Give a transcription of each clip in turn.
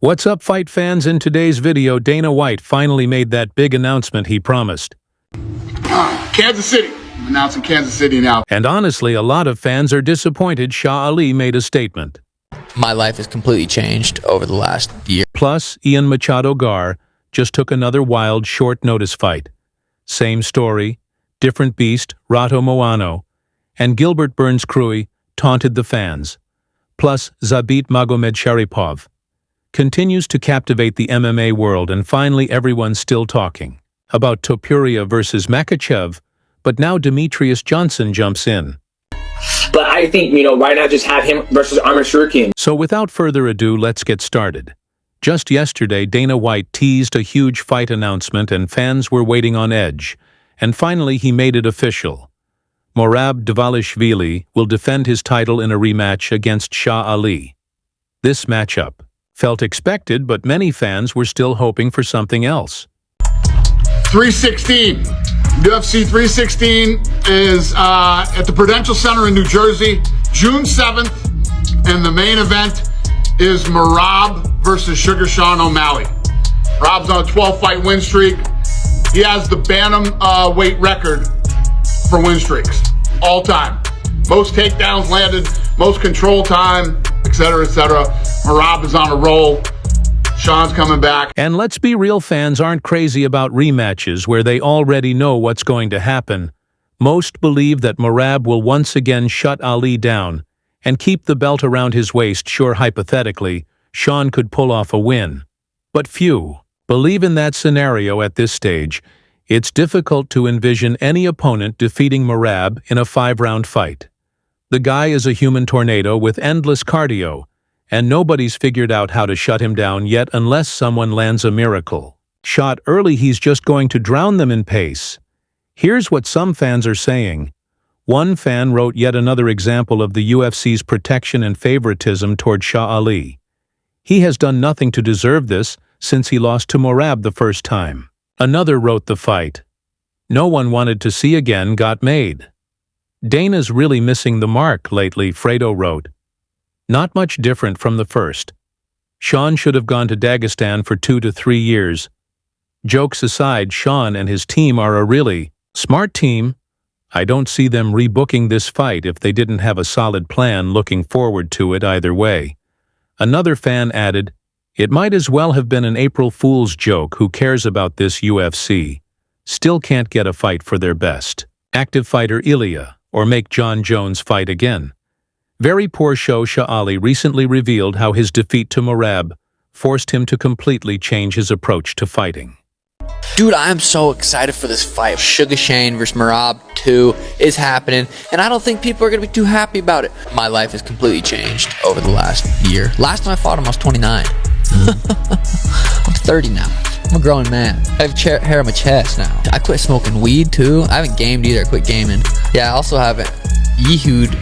What's up, fight fans? In today's video, Dana White finally made that big announcement he promised. Kansas City. I'm announcing Kansas City now. And honestly, a lot of fans are disappointed Shah Ali made a statement. My life has completely changed over the last year. Plus, Ian Machado Gar just took another wild short-notice fight. Same story, different beast, Rato Moano, and Gilbert Burns Crui taunted the fans. Plus, Zabit Magomedsharipov continues to captivate the MMA world, and finally everyone's still talking about Topuria versus Makachev, but now Demetrius Johnson jumps in. But I think, why not just have him versus Arman Shurikian? So without further ado, let's get started. Just yesterday, Dana White teased a huge fight announcement and fans were waiting on edge. And finally, he made it official. Merab Dvalishvili will defend his title in a rematch against Shah Ali. This matchup felt expected, but many fans were still hoping for something else. 316. UFC 316 is at the Prudential Center in New Jersey, June 7th, and the main event is Merab versus Sugar Sean O'Malley. Rob's on a 12-fight win streak. He has the bantamweight record for win streaks, all time. Most takedowns landed, most control time, etc., etc. Merab is on a roll. Sean's coming back. And let's be real, fans aren't crazy about rematches where they already know what's going to happen. Most believe that Merab will once again shut Ali down and keep the belt around his waist. Sure, hypothetically, Sean could pull off a win. But few believe in that scenario at this stage. It's difficult to envision any opponent defeating Merab in a 5-round fight. The guy is a human tornado with endless cardio, and nobody's figured out how to shut him down yet unless someone lands a miracle shot early. He's just going to drown them in pace. Here's what some fans are saying. One fan wrote yet another example of the UFC's protection and favoritism toward Shah Ali. He has done nothing to deserve this since he lost to Merab the first time. Another wrote the fight no one wanted to see again got made. Dana's really missing the mark lately, Fredo wrote. Not much different from the first. Sean should have gone to Dagestan for 2 to 3 years. Jokes aside, Sean and his team are a really smart team. I don't see them rebooking this fight if they didn't have a solid plan. Looking forward to it either way. Another fan added, it might as well have been an April Fool's joke. Who cares about this? UFC still can't get a fight for their best active fighter Ilya, or make John Jones fight again. Very poor show. Shah Ali recently revealed how his defeat to Merab forced him to completely change his approach to fighting. Dude, I'm so excited for this fight. Sugar Shane versus Merab 2 is happening, and I don't think people are going to be too happy about it. My life has completely changed over the last year. Last time I fought him, I was 29. I'm 30 now. I'm a grown man. I have hair on my chest now. I quit smoking weed too. I haven't gamed either. I quit gaming. Yeah, I also haven't yeehooed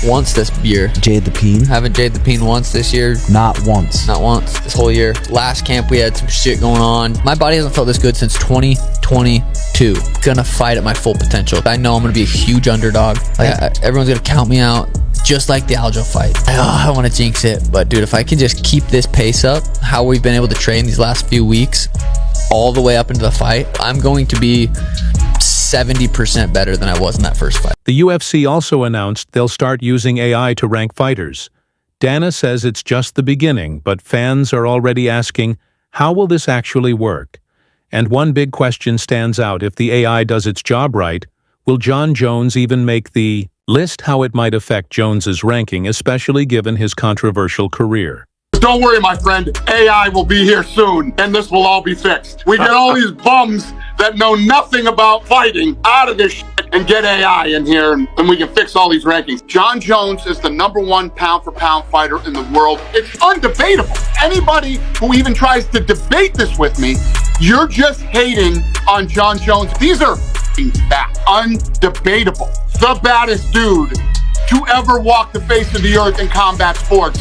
once this year. Jade the Peen? Haven't Jade the Peen once this year. Not once. Not once this whole year. Last camp we had some shit going on. My body hasn't felt this good since 2022. Gonna fight at my full potential. I know I'm gonna be a huge underdog. Everyone's gonna count me out, just like the Aljo fight. I don't want to jinx it, but dude, if I can just keep this pace up, how we've been able to train these last few weeks, all the way up into the fight, I'm going to be 70% better than I was in that first fight. The UFC also announced they'll start using AI to rank fighters. Dana says it's just the beginning, but fans are already asking, how will this actually work? And one big question stands out. If the AI does its job right, will John Jones even make the list? How it might affect Jones's ranking, especially given his controversial career. Don't worry, my friend. AI will be here soon, and this will all be fixed. We get all these bums that know nothing about fighting out of this shit and get AI in here, and we can fix all these rankings. John Jones is the #1 pound-for-pound fighter in the world. It's undebatable. Anybody who even tries to debate this with me, you're just hating on John Jones. These are facts. Undebatable. The baddest dude to ever walk the face of the earth in combat sports.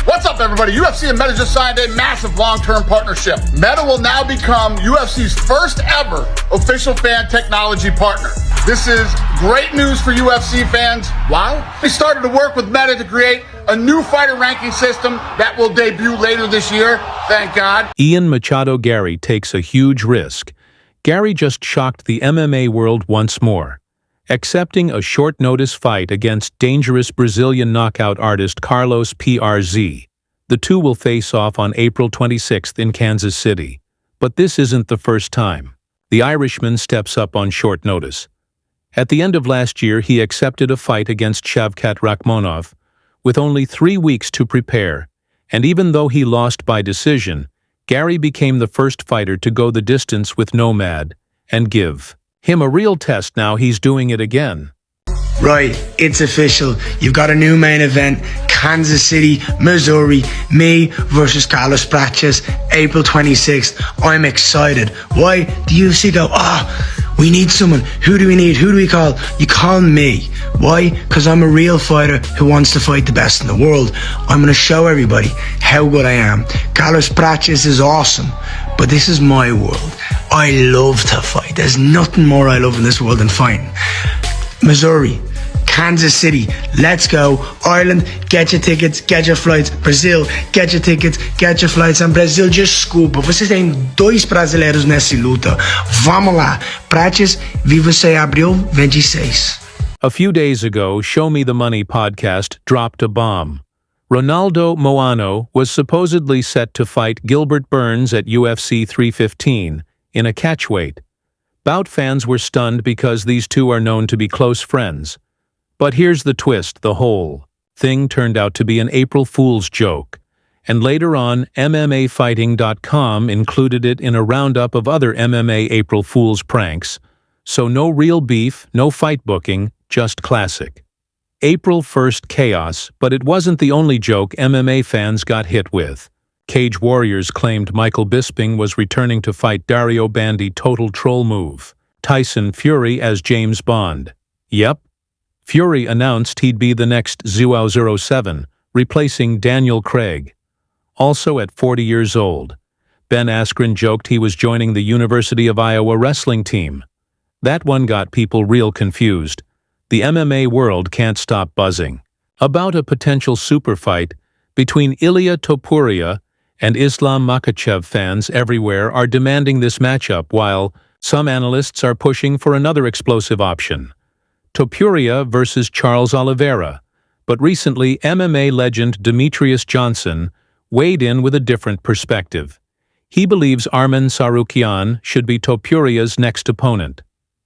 What's up, everybody? UFC and Meta just signed a massive long-term partnership. Meta will now become UFC's first ever official fan technology partner. This is great news for UFC fans. Why? We started to work with Meta to create a new fighter ranking system that will debut later this year, thank God. Ian Machado Gary takes a huge risk. Gary just shocked the MMA world once more, accepting a short-notice fight against dangerous Brazilian knockout artist Carlos PRZ. The two will face off on April 26th in Kansas City. But this isn't the first time. The Irishman steps up on short notice. At the end of last year, he accepted a fight against Shavkat Rakhmonov with only 3 weeks to prepare, and even though he lost by decision, Gary became the first fighter to go the distance with Nomad and give him a real test. Now he's doing it again. Right, it's official. You've got a new main event, Kansas City, Missouri, me versus Carlos Prates, April 26th. I'm excited. Why? The UFC go, we need someone. Who do we need? Who do we call? You call me. Why? Because I'm a real fighter who wants to fight the best in the world. I'm going to show everybody how good I am. Carlos Prates is awesome, but this is my world. I love to fight. There's nothing more I love in this world than fighting. Missouri, Kansas City, let's go. Ireland, get your tickets, get your flights. Brazil, get your tickets, get your flights. And Brazil, desculpa, vocês têm 2 brasileiros nessa luta. Vamos lá. Prates, vi você abril 26. A few days ago, Show Me the Money podcast dropped a bomb. Ronaldo Moano was supposedly set to fight Gilbert Burns at UFC 315 in a catchweight. Bout fans were stunned because these two are known to be close friends. But here's the twist: the whole thing turned out to be an April Fool's joke. And later on, MMAfighting.com included it in a roundup of other MMA April Fool's pranks. So no real beef, no fight booking, just classic April 1st chaos. But it wasn't the only joke MMA fans got hit with. Cage Warriors claimed Michael Bisping was returning to fight Dario Bandi. Total troll move. Tyson Fury as James Bond. Yep. Fury announced he'd be the next 007, replacing Daniel Craig. Also at 40 years old, Ben Askren joked he was joining the University of Iowa wrestling team. That one got people real confused. The MMA world can't stop buzzing about a potential super fight between Ilia Topuria and Islam Makhachev. Fans everywhere are demanding this matchup, while some analysts are pushing for another explosive option: Topuria versus Charles Oliveira. But recently, MMA legend Demetrius Johnson weighed in with a different perspective. He believes Arman Tsarukyan should be Topuria's next opponent.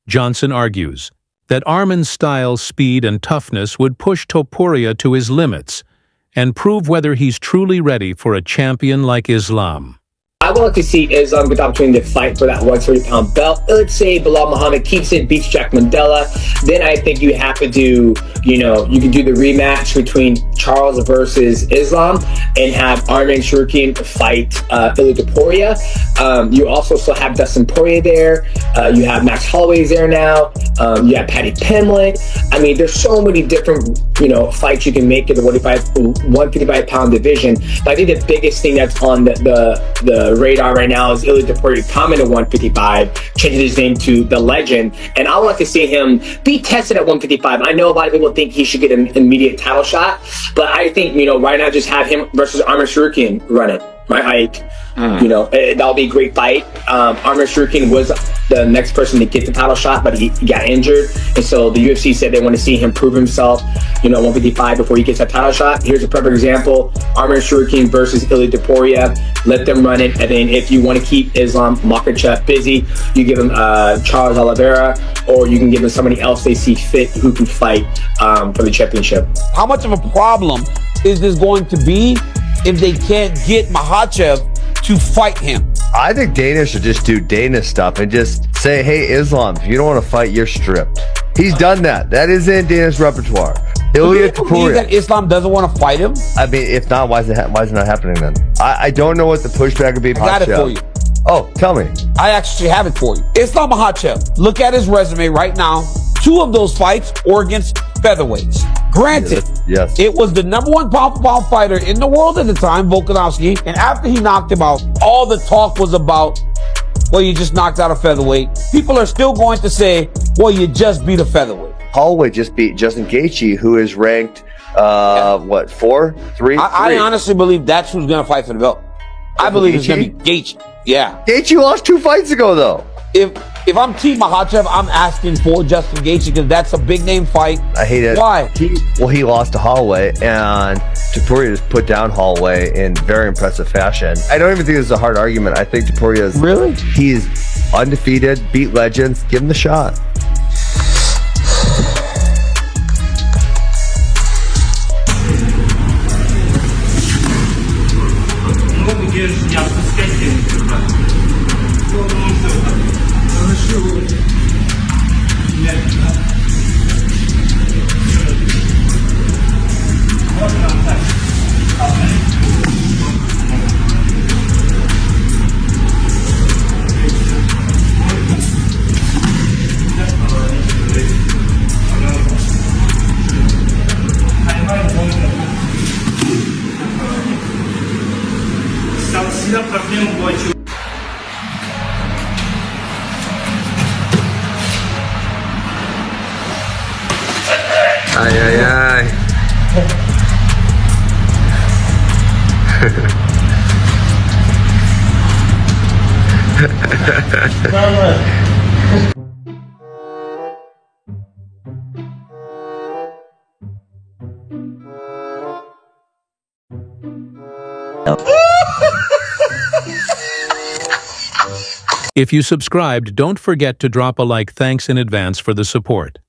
Johnson argues that Arman's style, speed, and toughness would push Topuria to his limits and prove whether he's truly ready for a champion like Islam. I would like to see Islam get the opportunity to fight for that 130-pound belt. Let's say Bilal Muhammad keeps it, beats Jack Mandela. Then I think you have to do, you can do the rematch between Charles versus Islam and have Arman Tsarukyan fight Ilia Topuria. You also still have Dustin Poirier there. You have Max Holloway's there now. You have Paddy Pimblett. I mean, there's so many different, fights you can make in the 155-pound division. But I think the biggest thing that's on the radar right now is Ilia Topuria coming to 155, changing his name to the Legend, and I would like to see him be tested at 155. I know a lot of people think he should get an immediate title shot, but I think right now just have him versus Arman Tsarukyan run it. Right? That'll be a great fight. Arman Tsarukyan was the next person to get the title shot, but he got injured, and so the UFC said they want to see him prove himself, 155 before he gets that title shot. Here's a perfect example: Arman Tsarukyan versus Ilia Topuria. Let them run it, and then if you want to keep Islam Makhachev busy, you give him Charles Oliveira, or you can give him somebody else they see fit who can fight for the championship. How much of a problem is this going to be if they can't get Makhachev to fight him? I think Dana should just do Dana stuff and just say, hey, Islam, if you don't want to fight, you're stripped. He's done that. That is in Dana's repertoire. Ilia Topuria. That Islam doesn't want to fight him? I mean, if not, why is it not happening then? I don't know what the pushback would be. I got it for you. Oh, tell me. I actually have it for you. Islam Makhachev, look at his resume right now. 2 of those fights were against featherweights. Granted, yes, it was the #1 pound-for-pound fighter in the world at the time, Volkanovski, and after he knocked him out, all the talk was about, well, you just knocked out a featherweight. People are still going to say, well, you just beat a featherweight. Holloway just beat Justin Gaethje, who is ranked What, 4? 3? I honestly believe that's who's going to fight for the belt. I believe it's going to be Gaethje. Yeah. Gaethje lost 2 fights ago, though. If I'm Team Makhachev, I'm asking for Justin Gaethje because that's a big name fight. I hate it. Why? He lost to Holloway, and Topuria just put down Holloway in very impressive fashion. I don't even think this is a hard argument. I think Topuria is really. He's undefeated, beat legends. Give him the shot. Ay, ay, ay. If you subscribed, don't forget to drop a like. Thanks in advance for the support.